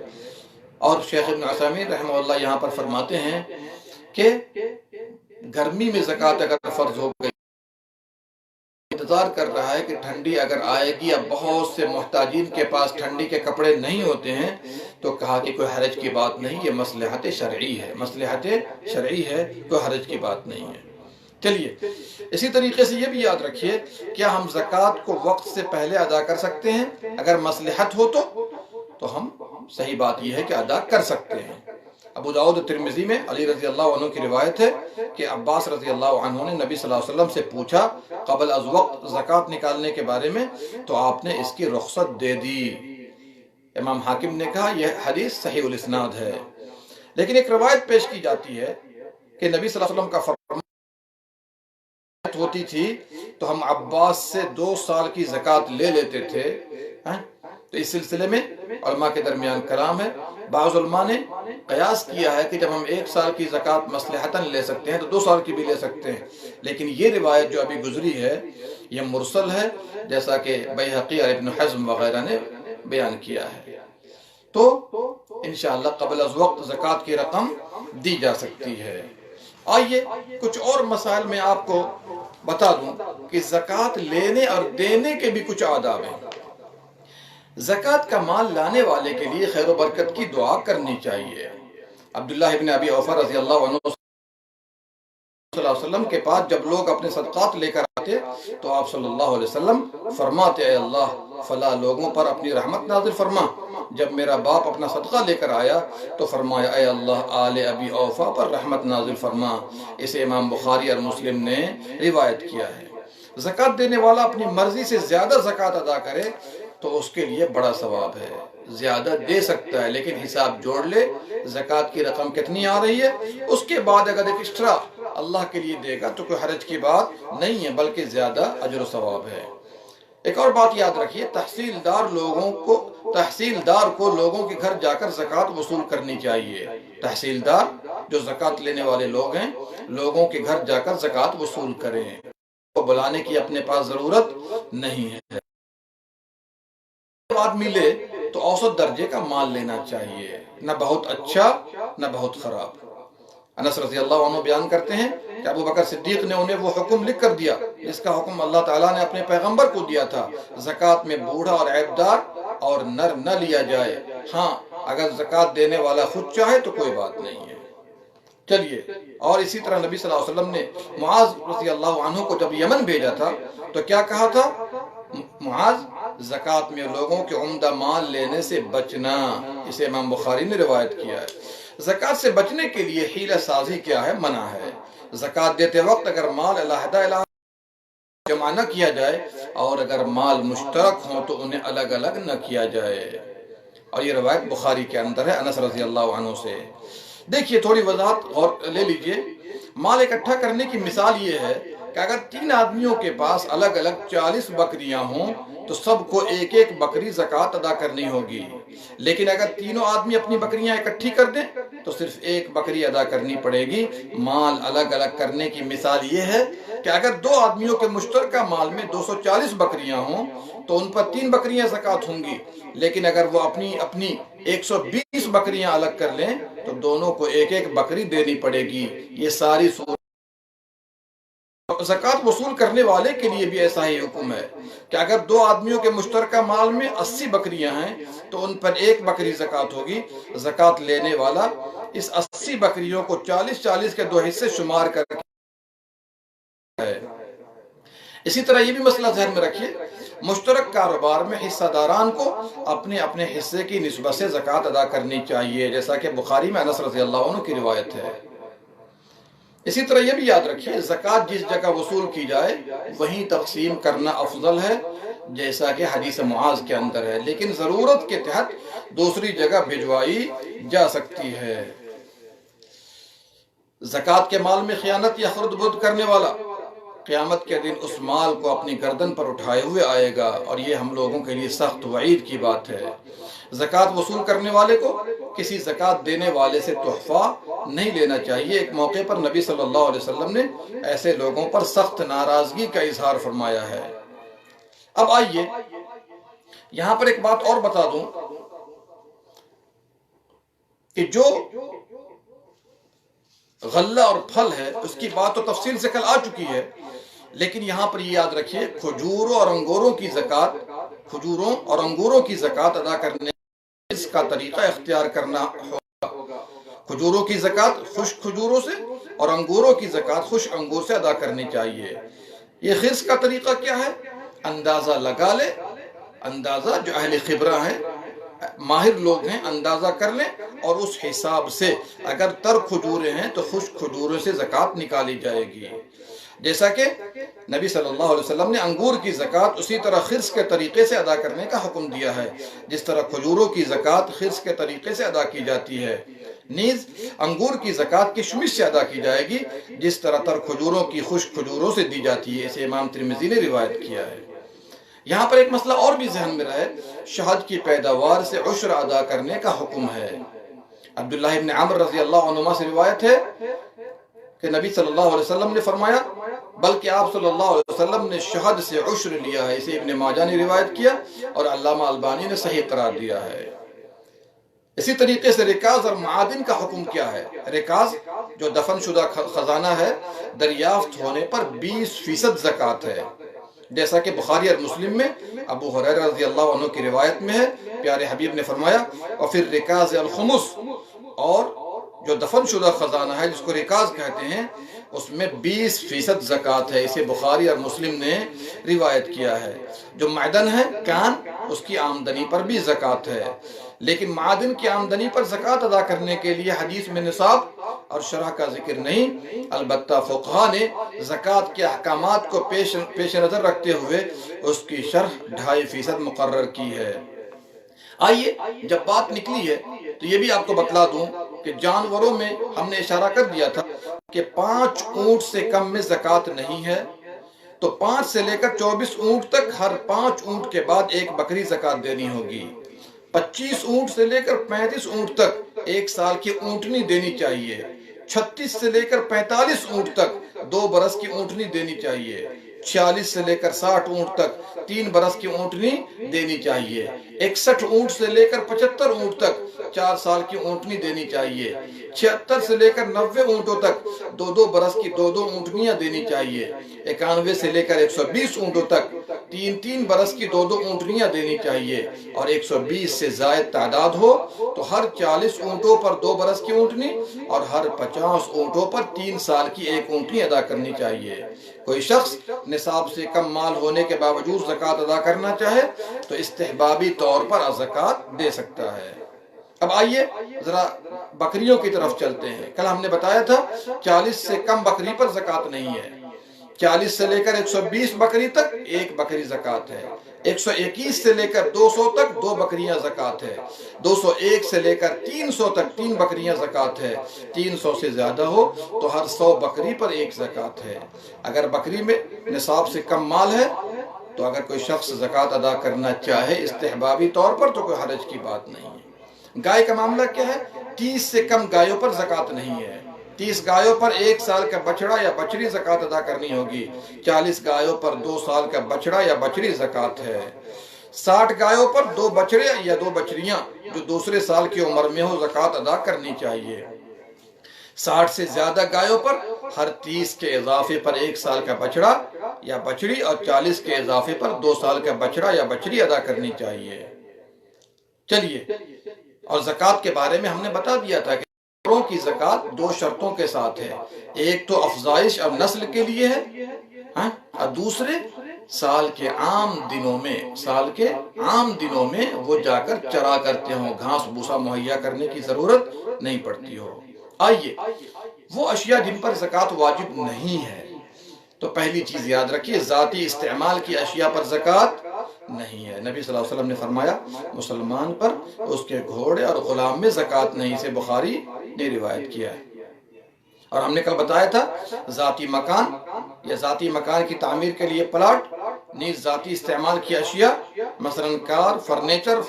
اور شیخ ابن عثیمین رحمہ اللہ یہاں پر فرماتے ہیں کہ گرمی میں زکوٰۃ اگر فرض ہو گئی، انتظار کر رہا ہے کہ ٹھنڈی اگر آئے گی، اب بہت سے محتاجین کے پاس ٹھنڈی کے کپڑے نہیں ہوتے ہیں، تو کہا کہ کوئی حرج کی بات نہیں، یہ مصلحت شرعی ہے، مصلحت شرعی ہے، کوئی حرج کی بات نہیں ہے۔ چلیے، اسی طریقے سے یہ بھی یاد رکھیے، کیا ہم زکوٰۃ کو وقت سے پہلے ادا کر سکتے ہیں؟ اگر مصلحت ہو تو ہم، صحیح بات یہ ہے کہ ادا کر سکتے ہیں۔ ابو داؤد ترمذی میں علی رضی اللہ عنہ کی روایت ہے کہ عباس رضی اللہ عنہ نے نبی صلی اللہ علیہ وسلم سے پوچھا قبل از وقت زکوٰۃ نکالنے کے بارے میں، تو آپ نے اس کی رخصت دے دی۔ امام حاکم نے کہا یہ حدیث صحیح الاسناد ہے۔ لیکن ایک روایت پیش کی جاتی ہے کہ نبی صلی اللہ علیہ وسلم کا فرمان ہوتی تھی تو ہم عباس سے 2 سال کی زکوٰۃ لے لیتے تھے۔ تو اس سلسلے میں علماء کے درمیان کلام ہے۔ بعض علماء نے قیاس کیا ہے کہ جب ہم 1 سال کی زکوٰۃ مصلحتاً لے سکتے ہیں تو 2 سال کی بھی لے سکتے ہیں، لیکن یہ روایت جو ابھی گزری ہے یہ مرسل ہے، جیسا کہ بیہقی اور ابن حزم وغیرہ نے بیان کیا ہے۔ تو انشاءاللہ قبل از وقت زکوٰۃ کی رقم دی جا سکتی ہے۔ آئیے کچھ اور مسائل میں آپ کو بتا دوں کہ زکوٰۃ لینے اور دینے کے بھی کچھ آداب ہیں۔ زکوٰۃ کا مال لانے والے کے لیے خیر و برکت کی دعا کرنی چاہیے۔ عبداللہ ابن ابی اوفا رضی اللہ عنہ صلی اللہ علیہ وسلم کے پاس جب لوگ اپنے صدقات لے کر آتے تو آپ صلی اللہ علیہ وسلم فرماتے، اے اللہ فلاں لوگوں پر اپنی رحمت نازل فرما۔ جب میرا باپ اپنا صدقہ لے کر آیا تو فرمایا، اے اللہ آل ابی اوفا پر رحمت نازل فرما۔ اسے امام بخاری اور مسلم نے روایت کیا ہے۔ زکوٰۃ دینے والا اپنی مرضی سے زیادہ زکوٰۃ ادا کرے تو اس کے لیے بڑا ثواب ہے، زیادہ دے سکتا ہے، لیکن حساب جوڑ لے زکوٰۃ کی رقم کتنی آ رہی ہے، اس کے بعد اگر ایک ایکسٹرا اللہ کے لیے دے گا تو کوئی حرج کی بات نہیں ہے، بلکہ زیادہ اجر و ثواب ہے۔ ایک اور بات یاد رکھیے، تحصیلدار کو لوگوں کے گھر جا کر زکوٰۃ وصول کرنی چاہیے۔ تحصیلدار جو زکوٰۃ لینے والے لوگ ہیں، لوگوں کے گھر جا کر زکوٰۃ وصول کریں، کو بلانے کی اپنے پاس ضرورت نہیں ہے۔ بات ملے تو اوسط درجے کا مال لینا چاہیے، نہ بہت اچھا نہ بہت خراب۔ انس رضی اللہ عنہ بیان کرتے ہیں کہ ابو بکر صدیق نے انہیں وہ حکم لکھ کر دیا جس کا حکم اللہ تعالیٰ نے اپنے پیغمبر کو دیا تھا، زکوٰۃ میں بوڑھا اور عیبدار اور نر نہ لیا جائے، ہاں اگر زکوٰۃ دینے والا خود چاہے تو کوئی بات نہیں ہے۔ چلیے، اور اسی طرح نبی صلی اللہ علیہ وسلم نے معاذ رضی اللہ عنہ کو جب یمن بھیجا تھا تو کیا کہا تھا؟ معاذ زکوٰۃ میں لوگوں کے عمدہ مال لینے سے بچنا، اسے امام بخاری نے روایت کیا ہے۔ زکوٰۃ سے بچنے کے لیے حیلہ سازی کیا ہے؟ منع ہے۔ زکوٰۃ دیتے وقت اگر مال علیحدہ جمع نہ کیا جائے اور اگر مال مشترک ہوں تو انہیں الگ الگ نہ کیا جائے، اور یہ روایت بخاری کے اندر ہے انس رضی اللہ عنہ سے۔ دیکھیے، تھوڑی وضاحت غور لے لیجئے۔ مال اکٹھا کرنے کی مثال یہ ہے کہ اگر 3 آدمیوں کے پاس الگ الگ 40 بکریاں ہوں تو سب کو ایک ایک بکری زکوٰۃ ادا کرنی ہوگی، لیکن اگر تینوں آدمی اپنی بکریاں اکٹھی کر دیں تو صرف ایک بکری ادا کرنی پڑے گی۔ مال الگ الگ کرنے کی مثال یہ ہے کہ اگر 2 آدمیوں کے مشترکہ مال میں 240 بکریاں ہوں تو ان پر 3 بکریاں زکوٰۃ ہوں گی، لیکن اگر وہ اپنی 120 بکریاں الگ کر لیں تو دونوں کو ایک ایک بکری دینی پڑے گی۔ یہ ساری صورت زکوٰۃ وصول کرنے والے کے لیے بھی ایسا ہی حکم ہے کہ اگر 2 آدمیوں کے مشترکہ مال میں 80 بکریاں ہیں تو ان پر 1 بکری زکوٰۃ ہوگی۔ زکوٰۃ لینے والا اس 80 بکریوں کو 40-40 کے 2 حصے شمار کر ہے۔ اسی طرح یہ بھی مسئلہ ذہن میں رکھیے، مشترک کاروبار میں حصہ داران کو اپنے اپنے حصے کی نسبت سے زکوٰۃ ادا کرنی چاہیے، جیسا کہ بخاری میں انس رضی اللہ عنہ کی روایت ہے۔ اسی طرح یہ بھی یاد رکھیے زکوٰۃ جس جگہ وصول کی جائے وہیں تقسیم کرنا افضل ہے، جیسا کہ حدیث معاذ کے اندر ہے، لیکن ضرورت کے تحت دوسری جگہ بھجوائی جا سکتی ہے۔ زکوٰۃ کے مال میں خیانت یا خرد برد کرنے والا قیامت کے دن اس مال کو اپنی گردن پر اٹھائے ہوئے آئے گا، اور یہ ہم لوگوں کے لیے سخت وعید کی بات ہے۔ زکوٰۃ وصول کرنے والے کو کسی زکوٰۃ دینے والے سے تحفہ نہیں لینا چاہیے۔ ایک موقع پر نبی صلی اللہ علیہ وسلم نے ایسے لوگوں پر سخت ناراضگی کا اظہار فرمایا ہے۔ اب آئیے یہاں پر ایک بات اور بتا دوں کہ جو غلہ اور پھل ہے اس کی بات تو تفصیل سے کل آ چکی ہے، لیکن یہاں پر یہ یاد رکھیے کھجوروں اور انگوروں کی زکوٰۃ ادا کرنے اس کا طریقہ اختیار کرنا ہوگا۔ کھجوروں کی زکوٰۃ خشک کھجوروں سے اور انگوروں کی زکوٰۃ خشک انگور سے ادا کرنی چاہیے۔ یہ خرص کا طریقہ کیا ہے؟ اندازہ لگا لے، اندازہ جو اہل خبرہ ہیں، ماہر لوگ ہیں، اندازہ کر لیں اور اس حساب سے اگر تر کھجوریں ہیں تو خشک کھجوروں سے زکوٰۃ نکالی جائے گی۔ جیسا کہ نبی صلی اللہ علیہ وسلم نے انگور کی زکوٰۃ اسی طرح خرص کے طریقے سے ادا کرنے کا حکم دیا ہے جس طرح کھجوروں کی زکوٰۃ خرص کے طریقے سے ادا کی جاتی ہے، نیز انگور کی زکوٰۃ کشمش سے ادا کی جائے گی جس طرح تر کھجوروں کی خشک کھجوروں سے دی جاتی ہے۔ اسے امام ترمذی نے روایت کیا ہے۔ یہاں پر ایک مسئلہ اور بھی ذہن میں رہے، شہد کی پیداوار سے عشر ادا کرنے کا حکم ہے۔ عبداللہ ابن عمر رضی اللہ عنہما سے روایت ہے کہ نبی صلی اللہ علیہ وسلم نے فرمایا، بلکہ آپ صلی اللہ علیہ وسلم نے شہد سے عشر لیا ہے۔ اسے ابن ماجہ نے روایت کیا اور علامہ البانی نے صحیح قرار دیا ہے۔ اسی طریقے سے رکاز اور معادن کا حکم کیا ہے؟ رکاز جو دفن شدہ خزانہ ہے دریافت ہونے پر 20% زکوٰۃ ہے، جیسا کہ بخاری اور مسلم میں ابو ہریرہ رضی اللہ عنہ کی روایت میں ہے، پیارے حبیب نے فرمایا اور پھر رکاز الخمس، اور جو دفن شدہ خزانہ ہے جس کو رکاز کہتے ہیں اس میں 20% زکوٰۃ ہے۔ اسے بخاری اور مسلم نے روایت کیا ہے۔ جو معدن ہے کان، اس کی آمدنی پر بھی زکوٰۃ ہے، لیکن معدن کی آمدنی پر زکوٰۃ ادا کرنے کے لیے حدیث میں نصاب اور شرح کا ذکر نہیں، البتہ فقہا نے زکوٰۃ کے احکامات کو پیش نظر رکھتے ہوئے اس کی شرح 2.5% مقرر کی ہے۔ آئیے جب بات نکلی ہے تو یہ بھی آپ کو بتلا دوں کہ جانوروں میں ہم نے اشارہ کر دیا تھا کہ 5 اونٹ سے کم میں زکوٰۃ نہیں ہے، تو 5 سے لے کر 24 اونٹ تک ہر 5 اونٹ کے بعد ایک بکری زکوٰۃ دینی ہوگی۔ 25 اونٹ سے لے کر 35 اونٹ تک 1 سال کی اونٹنی دینی چاہیے۔ 36 سے لے کر 45 اونٹ تک 2 برس کی اونٹنی دینی چاہیے۔ 46 سے لے کر 60 اونٹ تک 3 برس کی اونٹنی دینی چاہیے۔ 61 اونٹ سے لے کر 75 اونٹ تک 4 سال کی اونٹنی دینی چاہیے۔ 76 سے لے کر 90 اونٹوں تک 2 برس کی 2 اونٹنیاں دینی چاہیے۔ 91 سے لے کر 120 اونٹوں تک 3 برس کی 2 اونٹنیاں دینی چاہیے، اور 120 سے زائد تعداد ہو تو ہر 40 اونٹوں پر 2 برس کی اونٹنی اور ہر 50 اونٹوں پر 3 سال کی 1 اونٹنی ادا کرنی چاہیے۔ کوئی شخص نصاب سے کم مال ہونے کے باوجود زکوٰۃ ادا کرنا چاہے تو استحبابی طور پر زکوٰۃ دے سکتا ہے۔ اب آئیے ذرا بکریوں کی طرف چلتے ہیں۔ کل ہم نے بتایا تھا 40 سے کم بکری پر زکوٰۃ نہیں ہے، 40 سے لے کر 120 بکری تک 1 بکری زکوٰۃ ہے، 121 سے لے کر 200 تک 2 بکریاں زکوٰۃ ہے، 201 سے لے کر 300 تک 3 بکریاں زکوٰۃ ہے، 300 سے زیادہ ہو تو ہر 100 بکری پر 1 زکوٰۃ ہے۔ اگر بکری میں نصاب سے کم مال ہے تو اگر کوئی شخص زکوٰۃ ادا کرنا چاہے استحبابی طور پر تو کوئی حرج کی بات نہیں ہے۔ گائے کا معاملہ کیا ہے؟ 30 سے کم گایوں پر زکوٰۃ نہیں ہے۔ 30 گایوں پر 1 سال کا بچڑا یا بچڑی زکوٰۃ ادا کرنی ہوگی، 40 گایوں پر 2 سال کا بچڑا یا بچڑی زکوٰۃ ہے، 60 گایوں پر 2 بچڑے یا 2 بچڑیاں جو دوسرے سال کی عمر میں ہو زکوٰۃ ادا کرنی چاہیے۔ 60 سے زیادہ گایوں پر ہر 30 کے اضافے پر 1 سال کا بچڑا یا بچڑی اور 40 کے اضافے پر 2 سال کا بچڑا یا بچڑی ادا کرنی چاہیے۔ چلیے، اور زکوٰۃ کے بارے میں ہم نے بتا دیا تھا کہ جانوروں کی زکوٰۃ 2 شرطوں کے ساتھ ہے، ایک تو افزائش اور نسل کے لیے ہے، اور دوسرے سال کے عام دنوں میں وہ جا کر چرا کرتے ہوں، گھاس بھوسا مہیا کرنے کی ضرورت نہیں پڑتی ہو۔ آئیے وہ اشیاء جن پر زکوٰۃ واجب نہیں ہے۔ تو پہلی چیز یاد رکھیے، ذاتی استعمال کی اشیاء پر زکوٰۃ نہیں ہے۔ نبی صلی اللہ علیہ وسلم نے فرمایا مسلمان پر اس کے گھوڑے اور غلام میں زکوٰۃ نہیں، اسے بخاری نے روایت کیا ہے۔ اور ہم نے کل بتایا تھا ذاتی مکان یا ذاتی مکان کی تعمیر کے لیے پلاٹ، نیز ذاتی استعمال کی اشیاء مثلا کار، فرنیچر،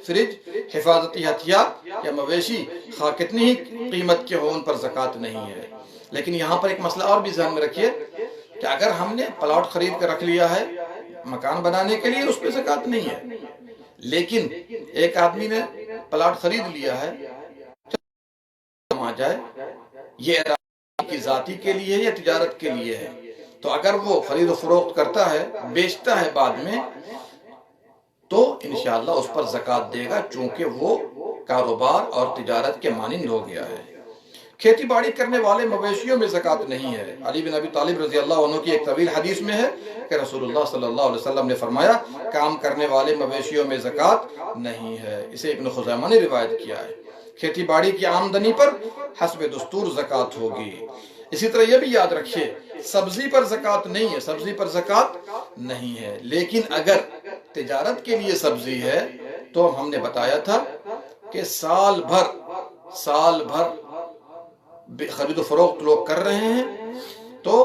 فریج، حفاظتی ہتھیار یا مویشی خواہ کتنی ہی قیمت کے ہوں ان پر زکوٰۃ نہیں ہے۔ لیکن یہاں پر ایک مسئلہ اور بھی ذہن میں رکھیے کہ اگر ہم نے پلاٹ خرید کر رکھ لیا ہے مکان بنانے کے لیے، اس پہ زکوٰۃ نہیں ہے، لیکن ایک آدمی نے پلاٹ خرید لیا ہے آ جائے، یہ کی ذاتی کے لیے ہے یا تجارت کے لیے ہے، تو اگر وہ خرید و فروخت کرتا ہے، بیچتا ہے بعد میں، تو انشاءاللہ اس پر زکوٰۃ دے گا، چونکہ وہ کاروبار اور تجارت کے مانند ہو گیا ہے۔ کھیتی باڑی کرنے والے مویشیوں میں زکوٰۃ نہیں ہے۔ علی بن ابی طالب رضی اللہ عنہ کی ایک طویل حدیث میں ہے کہ رسول اللہ صلی اللہ علیہ وسلم نے فرمایا کام کرنے والے مویشیوں میں زکوٰۃ نہیں ہے۔ اسے ابن خزیمہ نے روایت کیا ہے۔ کھیتی باڑی کی آمدنی پر حسب دستور زکوٰۃ ہوگی۔ اسی طرح یہ بھی یاد رکھیے سبزی پر زکوٰۃ نہیں ہے، سبزی پر زکوٰۃ نہیں ہے، لیکن اگر تجارت کے لیے سبزی ہے تو ہم نے بتایا تھا کہ سال بھر خرید و فروخت لوگ کر رہے ہیں تو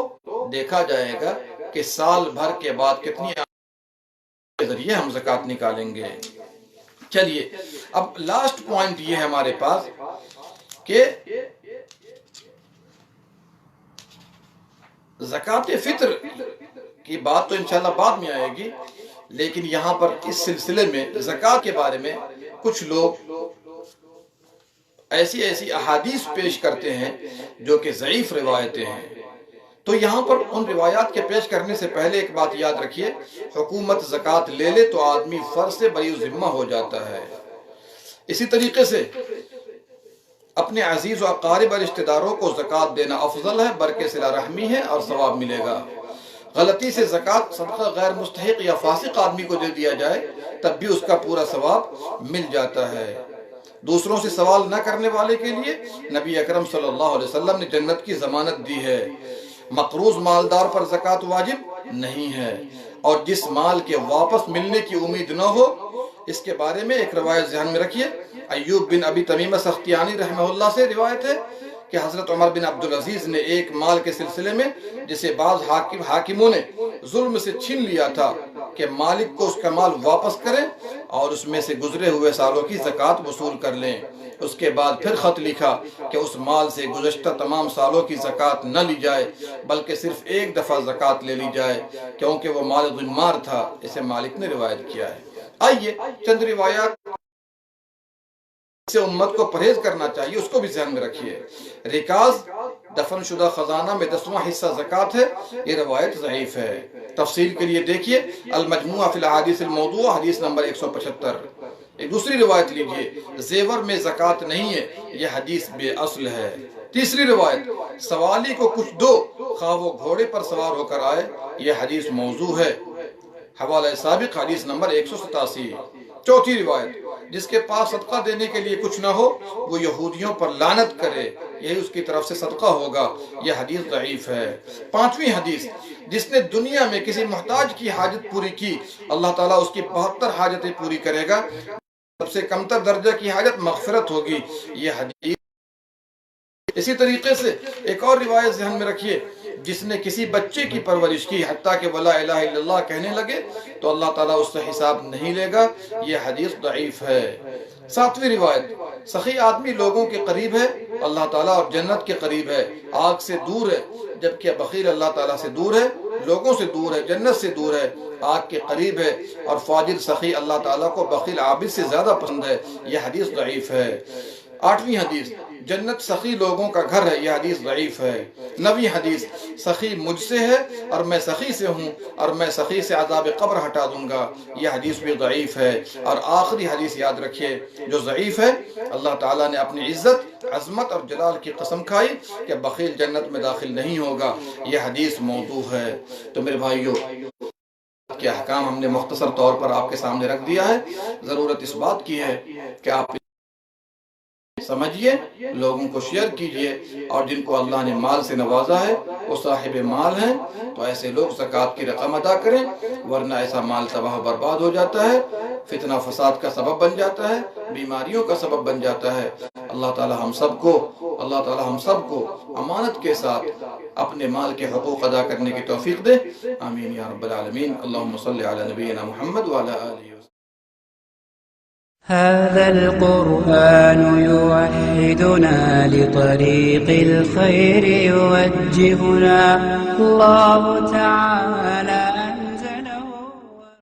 دیکھا جائے گا کہ سال بھر کے بعد کتنی کے ذریعے ہم زکوٰۃ نکالیں گے۔ چلیے اب لاسٹ پوائنٹ یہ ہے ہمارے پاس کہ زکوٰۃ فطر کی بات تو انشاءاللہ بعد میں آئے گی، لیکن یہاں پر اس سلسلے میں زکوٰۃ کے بارے میں کچھ لوگ ایسی احادیث پیش کرتے ہیں جو کہ ضعیف روایتیں ہیں۔ تو یہاں پر ان روایات کے پیش کرنے سے پہلے ایک بات یاد رکھیے، حکومت زکوٰۃ لے لے تو آدمی فرض سے بری ذمہ ہو جاتا ہے۔ اسی طریقے سے اپنے عزیز و اقارب اور رشتہ داروں کو زکوٰۃ دینا افضل ہے، برکہ صلہ رحمی ہے اور ثواب ملے گا۔ غلطی سے زکوٰۃ صدقہ غیر مستحق یا فاسق آدمی کو دے دیا جائے تب بھی اس کا پورا ثواب مل جاتا ہے۔ دوسروں سے سوال نہ کرنے والے کے لیے نبی اکرم صلی اللہ علیہ وسلم نے جنت کی ضمانت دی ہے۔ مقروض مالدار پر زکوٰۃ واجب نہیں ہے، اور جس مال کے واپس ملنے کی امید نہ ہو، اس کے بارے میں ایک روایت ذہن میں رکھیے۔ ایوب بن ابی تمیمہ سختیانی رحمہ اللہ سے روایت ہے کہ حضرت عمر بن عبدالعزیز نے ایک مال کے سلسلے میں جسے بعض حاکموں نے ظلم سے چھین لیا تھا کہ مالک کو اس کا مال واپس کریں اور اس میں سے گزرے ہوئے سالوں کی زکوٰۃ وصول کر لیں۔ اس کے بعد پھر خط لکھا کہ اس مال سے گزشتہ تمام سالوں کی زکوٰۃ نہ لی جائے بلکہ صرف ایک دفعہ زکوٰۃ لے لی جائے، کیونکہ وہ مال غمار تھا۔ اسے مالک نے روایت کیا ہے۔ آئیے چند روایات سے امت کو پرہیز کرنا چاہیے، اس کو بھی ذہن میں رکھیے۔ رکاز دفن شدہ خزانہ میں 10واں حصہ زکوٰۃ ہے، یہ روایت ضعیف ہے۔ تفصیل کے لیے دیکھیے المجموعہ فی الاحادیث الموضوعہ حدیث نمبر 175۔ ایک دوسری روایت لیجئے زیور میں زکوٰۃ نہیں ہے، یہ حدیث بے اصل ہے۔ تیسری روایت سوالی کو کچھ دو خواہ وہ گھوڑے پر سوار ہو کر آئے، یہ حدیث موضوع ہے، حوالہ سابق حدیث نمبر 187۔ چوتھی روایت جس کے پاس صدقہ دینے کے لیے کچھ نہ ہو وہ یہودیوں پر لعنت کرے، یہی اس کی طرف سے صدقہ ہوگا، یہ حدیث ضعیف ہے۔ پانچویں حدیث جس نے دنیا میں کسی محتاج کی حاجت پوری کی اللہ تعالیٰ اس کی 72 حاجتیں پوری کرے گا، سب سے کمتر درجہ کی حاجت مغفرت ہوگی، یہ حدیث۔ اسی طریقے سے ایک اور روایت ذہن میں رکھیے جس نے کسی بچے کی پرورش کی حتیٰ کہ ولا الہ الا اللہ کہنے لگے تو اللہ تعالیٰ اس سے حساب نہیں لے گا، یہ حدیث ضعیف ہے۔ ساتویں روایت سخی آدمی لوگوں کے قریب ہے، اللہ تعالیٰ اور جنت کے قریب ہے، آگ سے دور ہے، جبکہ بخیل اللہ تعالیٰ سے دور ہے، لوگوں سے دور ہے، جنت سے دور ہے، آگ کے قریب ہے، اور فاجر سخی اللہ تعالیٰ کو بخیل عابد سے زیادہ پسند ہے، یہ حدیث ضعیف ہے۔ آٹھویں حدیث جنت سخی لوگوں کا گھر ہے، یہ حدیث ضعیف ہے۔ نویں حدیث سخی مجھ سے ہے اور میں سخی سے ہوں اور میں سخی سے عذاب قبر ہٹا دوں گا، یہ حدیث بھی ضعیف ہے۔ اور آخری حدیث یاد رکھیے جو ضعیف ہے، اللہ تعالیٰ نے اپنی عزت، عظمت اور جلال کی قسم کھائی کہ بخیل جنت میں داخل نہیں ہوگا، یہ حدیث موضوع ہے۔ تو میرے بھائیو کے احکام ہم نے مختصر طور پر آپ کے سامنے رکھ دیا ہے۔ ضرورت اس بات کی ہے کہ آپ سمجھیے، لوگوں کو شیئر کیجئے، اور جن کو اللہ نے مال سے نوازا ہے وہ صاحب مال ہیں، تو ایسے لوگ زکوٰۃ کی رقم ادا کریں، ورنہ ایسا مال تباہ و برباد ہو جاتا ہے، فتنہ فساد کا سبب بن جاتا ہے، بیماریوں کا سبب بن جاتا ہے۔ اللہ تعالی ہم سب کو امانت کے ساتھ اپنے مال کے حقوق ادا کرنے کی توفیق دے، آمین یا رب العالمین۔ اللہم صلی علی نبینا محمد وعلی آلہ وسلم۔ هذا القرآن يوحدنا لطريق الخير يوجهنا الله تعالى